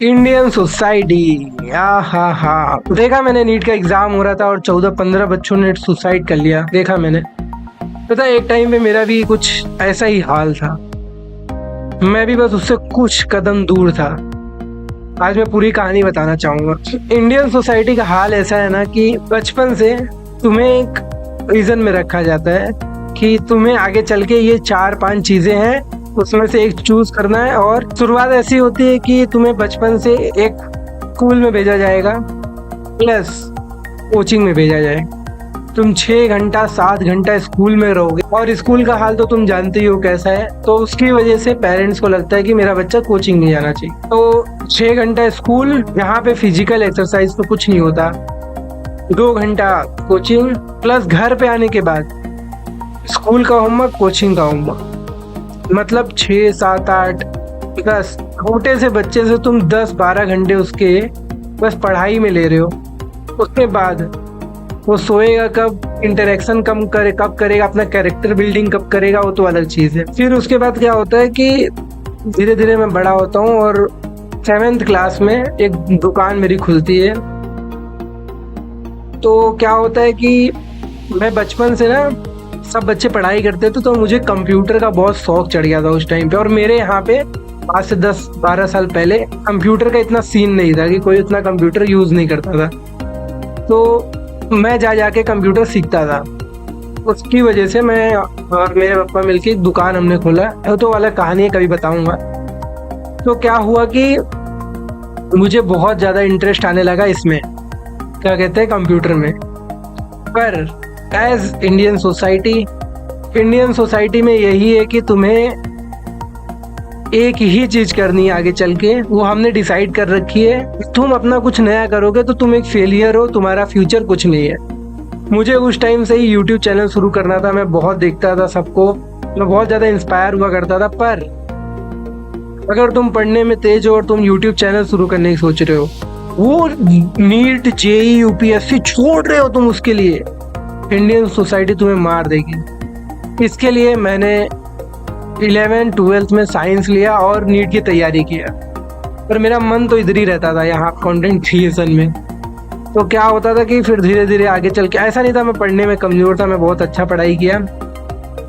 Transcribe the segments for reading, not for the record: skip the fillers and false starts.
Indian society, हा देखा मैंने, नीट का एग्जाम हो रहा था और 14-15 बच्चों ने सुसाइड कर लिया। देखा मैंने। पता है, एक टाइम पे मेरा भी कुछ ऐसा ही हाल था। मैं भी बस उससे कुछ कदम दूर था। आज मैं पूरी कहानी बताना चाहूंगा। इंडियन सोसाइटी का हाल ऐसा है ना कि बचपन से तुम्हें एक रीजन में रखा जाता है कि तुम्हें आगे चल के ये 4-5 चीजें हैं, उसमें से एक चूज करना है। और शुरुआत ऐसी होती है कि तुम्हें बचपन से एक स्कूल में भेजा जाएगा प्लस कोचिंग में भेजा जाएगा। तुम 6 घंटा 7 घंटा स्कूल में रहोगे और स्कूल का हाल तो तुम जानते ही हो कैसा है। तो उसकी वजह से पेरेंट्स को लगता है कि मेरा बच्चा कोचिंग नहीं जाना चाहिए। तो 6 घंटा स्कूल, यहाँ पे फिजिकल एक्सरसाइज तो कुछ नहीं होता, 2 घंटा कोचिंग प्लस घर पे आने के बाद स्कूल का होमवर्क, कोचिंग का होमवर्क, मतलब 6 7 8 10 छोटे से बच्चे से तुम 10-12 घंटे उसके बस पढ़ाई में ले रहे हो। उसके बाद वो सोएगा कब, इंटरेक्शन कब करेगा, अपना कैरेक्टर बिल्डिंग कब करेगा, वो तो अलग चीज़ है। फिर उसके बाद क्या होता है कि धीरे धीरे मैं बड़ा होता हूँ और 7th क्लास में एक दुकान मेरी खुलती है। तो क्या होता है कि मैं बचपन से ना, सब बच्चे पढ़ाई करते थे तो मुझे कंप्यूटर का बहुत शौक चढ़ गया था उस टाइम पे। और मेरे यहाँ पे आज से 10-12 साल पहले कंप्यूटर का इतना सीन नहीं था कि कोई इतना कंप्यूटर यूज़ नहीं करता था। तो मैं जाके कंप्यूटर सीखता था। उसकी वजह से मैं और मेरे पापा मिलके एक दुकान हमने खोला। तो वाला कहानी है, कभी बताऊंगा। तो क्या हुआ कि मुझे बहुत ज़्यादा इंटरेस्ट आने लगा इसमें, क्या कहते हैं, कंप्यूटर में। पर एज इंडियन सोसाइटी में यही है कि तुम्हें एक ही चीज करनी है आगे चल के। वो हमने डिसाइड कर रखी है, तुम अपना कुछ नया करोगे तो तुम एक फेलियर हो, तुम्हारा फ्यूचर कुछ नहीं है। मुझे उस टाइम से ही यूट्यूब चैनल शुरू करना था। मैं बहुत देखता था सबको, मैं बहुत ज़्यादा इंस्पायर हुआ करता था। पर अगर तुम पढ़ने में तेज हो और तुम यूट्यूब चैनल शुरू करने की सोच रहे हो, वो नीट जेई यूपीएससी छोड़ रहे हो तुम उसके लिए, इंडियन सोसाइटी तुम्हें मार देगी। इसके लिए मैंने 11th-12th में साइंस लिया और नीट की तैयारी किया। पर मेरा मन तो इधर ही रहता था, यहाँ कंटेंट क्रिएशन में। तो क्या होता था कि फिर धीरे धीरे आगे चल के, ऐसा नहीं था मैं पढ़ने में कमज़ोर था, मैं बहुत अच्छा पढ़ाई किया।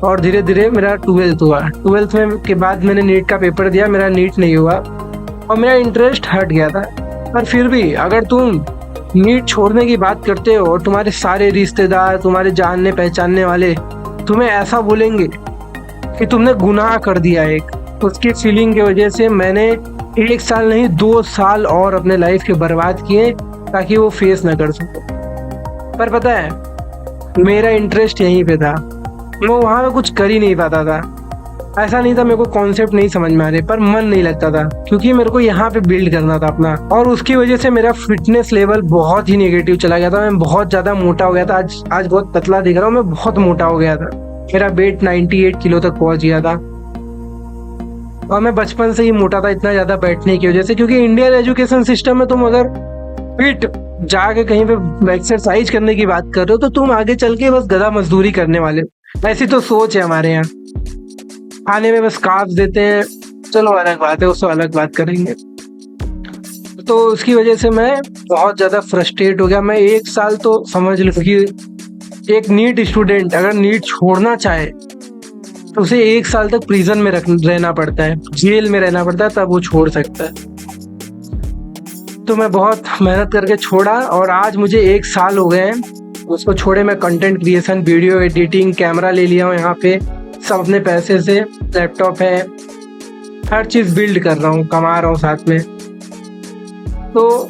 और धीरे धीरे मेरा 12th हुआ। 12th में के बाद मैंने नीट का पेपर दिया, मेरा नीट नहीं हुआ और मेरा इंटरेस्ट हट गया था। पर फिर भी अगर तुम नीट छोड़ने की बात करते हो और तुम्हारे सारे रिश्तेदार, तुम्हारे जानने पहचानने वाले तुम्हें ऐसा बोलेंगे कि तुमने गुनाह कर दिया एक, उसकी फीलिंग की वजह से मैंने 1 साल नहीं 2 साल और अपने लाइफ के बर्बाद किए ताकि वो फेस ना कर सको। पर पता है, मेरा इंटरेस्ट यहीं पे था, मैं वहाँ पे कुछ कर ही नहीं पाता था। ऐसा नहीं था मेरे को कॉन्सेप्ट नहीं समझ में आ रहे, पर मन नहीं लगता था क्योंकि मेरे को यहाँ पे बिल्ड करना था अपना। और उसकी वजह से मेरा फिटनेस लेवल बहुत ही नेगेटिव चला गया था। मैं बहुत ज़्यादा मोटा हो गया था। आज बहुत पतला दिख रहा हूँ, मैं बहुत मोटा हो गया था। मेरा वेट 98 किलो तक पहुँच गया था। और मैं बचपन से ही मोटा था, इतना ज़्यादा बैठने की वजह से। क्योंकि इंडियन एजुकेशन सिस्टम में तुम अगर फिट जाके कहीं पे एक्सरसाइज करने की बात कर रहे हो तो तुम आगे चल के बस गधा मजदूरी करने वाले हो। ऐसी तो सोच है हमारे यहाँ। खाने में बस कार्ब्स देते हैं, चलो अलग बात है, उसको अलग बात करेंगे। तो उसकी वजह से मैं बहुत ज़्यादा फ्रस्ट्रेट हो गया। मैं 1 साल तो समझ लो कि एक नीट स्टूडेंट अगर नीट छोड़ना चाहे तो उसे 1 साल तक प्रिजन में रहना पड़ता है, जेल में रहना पड़ता है, तब वो छोड़ सकता है। तो मैं बहुत मेहनत करके छोड़ा और आज मुझे 1 साल हो गए हैं उसको छोड़े। मैं content creation, video editing, camera ले लिया हूँ यहाँ पे, सब अपने पैसे से, लैपटॉप है, हर चीज़ बिल्ड कर रहा हूँ, कमा रहा हूँ साथ में। तो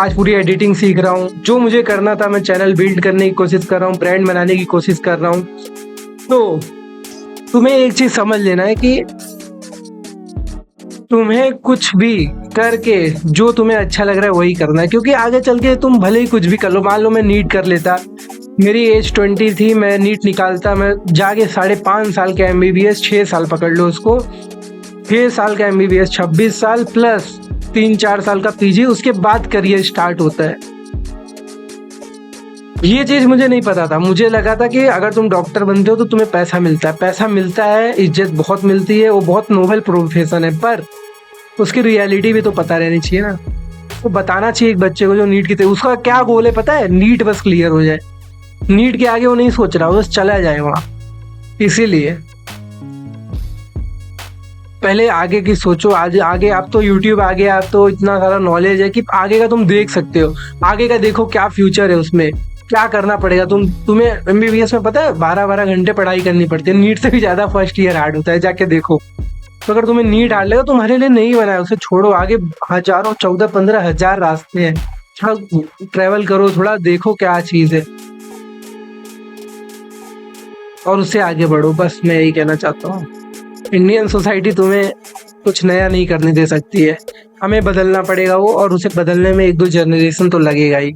आज पूरी एडिटिंग सीख रहा हूँ। जो मुझे करना था, मैं चैनल बिल्ड करने की कोशिश कर रहा हूँ, ब्रांड बनाने की कोशिश कर रहा हूँ। तो तुम्हें एक चीज़ समझ लेना है कि तुम्हें कुछ भी करके जो तुम्हें अच्छा लग रहा है वही करना है। क्योंकि आगे चल के तुम भले ही कुछ भी कर लो, मान लो मैं नीट कर लेता, मेरी एज 20 थी, मैं नीट निकालता, मैं जाके 5.5 साल का MBBS, 6 साल पकड़ लो उसको, 6 साल का MBBS 26 साल प्लस 3-4 साल का PG, उसके बाद करियर स्टार्ट होता है। ये चीज़ मुझे नहीं पता था। मुझे लगा था कि अगर तुम डॉक्टर बनते हो तो तुम्हें पैसा मिलता है, इज्जत बहुत मिलती है, वो बहुत नोबल प्रोफेशन है। पर उसकी रियलिटी भी तो पता रहनी चाहिए ना। तो बताना चाहिए एक बच्चे को जो नीट की उसका क्या गोल है पता है, नीट बस क्लियर हो जाए। नीट के आगे वो नहीं सोच रहा, वो बस चला जाए वहां। इसीलिए पहले आगे की सोचो। आज आगे आप तो यूट्यूब आ गया, आप तो इतना सारा नॉलेज है कि आगे का तुम देख सकते हो। आगे का देखो क्या फ्यूचर है, उसमें क्या करना पड़ेगा। तुम्हें एमबीबीएस में पता है 12-12 घंटे पढ़ाई करनी पड़ती है, नीट से भी ज्यादा फर्स्ट ईयर हार्ड होता है, जाके देखो। तो अगर तुम्हें नीट हार्ड लगा, तुम्हारे लिए नहीं बना है, उसे छोड़ो। आगे हजारों 14-15 हजार रास्ते हैं, थोड़ा ट्रेवल करो, थोड़ा देखो क्या चीज है और उससे आगे बढ़ो। बस मैं यही कहना चाहता हूँ। इंडियन सोसाइटी तुम्हें कुछ नया नहीं करने दे सकती है, हमें बदलना पड़ेगा वो, और उसे बदलने में 1-2 जनरेशन तो लगेगा ही।